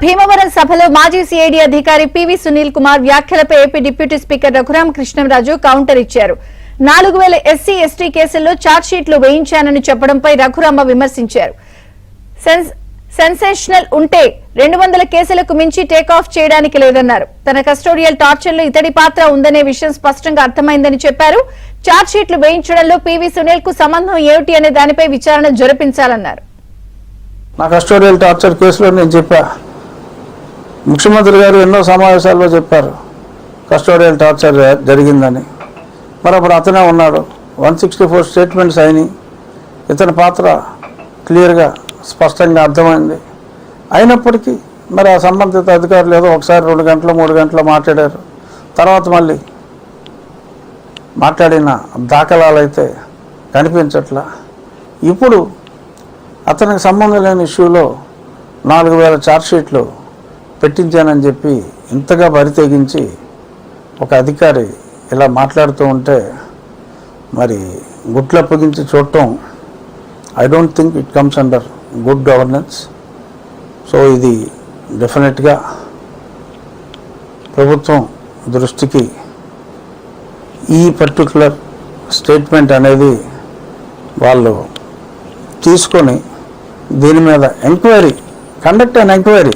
భీమవరం సభలో మాజీ సిఐడి అధికారి పివి సునీల్ కుమార్ వ్యాఖ్యలపై AP deputy speaker Raghurama Krishnamraju counter ఇచ్చారు. 4000 ఎస్సీ ఎస్టీ కేసుల్లో ఛార్జ్షీట్లు వేయించానని చెప్పడంపై రఘురామ విమర్శించారు. సెన్సేషనల్ ఉంటే 200 కేసులకు మించి టేకాఫ్ చేయడానికి లేదన్నారు. తన కస్టోడియల్ టార్చర్లో ఇతడి పాత్ర ఉందనే విషయం స్పష్టంగా అర్థమైందని చెప్పారు. ఛార్జ్షీట్లు వేయించడంలో పివి సునీల్ కు సంబంధం ఏమిటి అనే దానిపై విచారణ జరిపించాలన్నారు. నా కస్టోడియల్ టార్చర్ కేసులో నేను చెప్పా, ముఖ్యమంత్రి గారు ఎన్నో సమావేశాల్లో చెప్పారు కస్టోడియల్ టార్చర్ జరిగిందని. మరి అప్పుడు అతనే ఉన్నాడు. 164 స్టేట్మెంట్స్ అయినాయి. ఇతని పాత్ర క్లియర్గా స్పష్టంగా అర్థమైంది. అయినప్పటికీ మరి ఆ సంబంధిత అధికారులు ఏదో ఒకసారి 2 గంటలు 3 గంటలు మాట్లాడారు. తర్వాత మళ్ళీ మాట్లాడిన దాఖలాలు అయితే కనిపించట్లా. ఇప్పుడు అతనికి సంబంధం లేని ఇష్యూలో 4000 ఛార్జ్షీట్లు పెట్టించానని చెప్పి ఇంతగా బరితెగించి ఒక అధికారి ఇలా మాట్లాడుతూ ఉంటే మరి గుట్లప్పగించి చూడటం I don't think it comes under good governance. So ఇది డెఫినెట్గా ప్రభుత్వం దృష్టికి ఈ పర్టికులర్ స్టేట్మెంట్ అనేది వాళ్ళు తీసుకొని దీని మీద ఎంక్వైరీ కండక్ట్ అండ్ ఎంక్వైరీ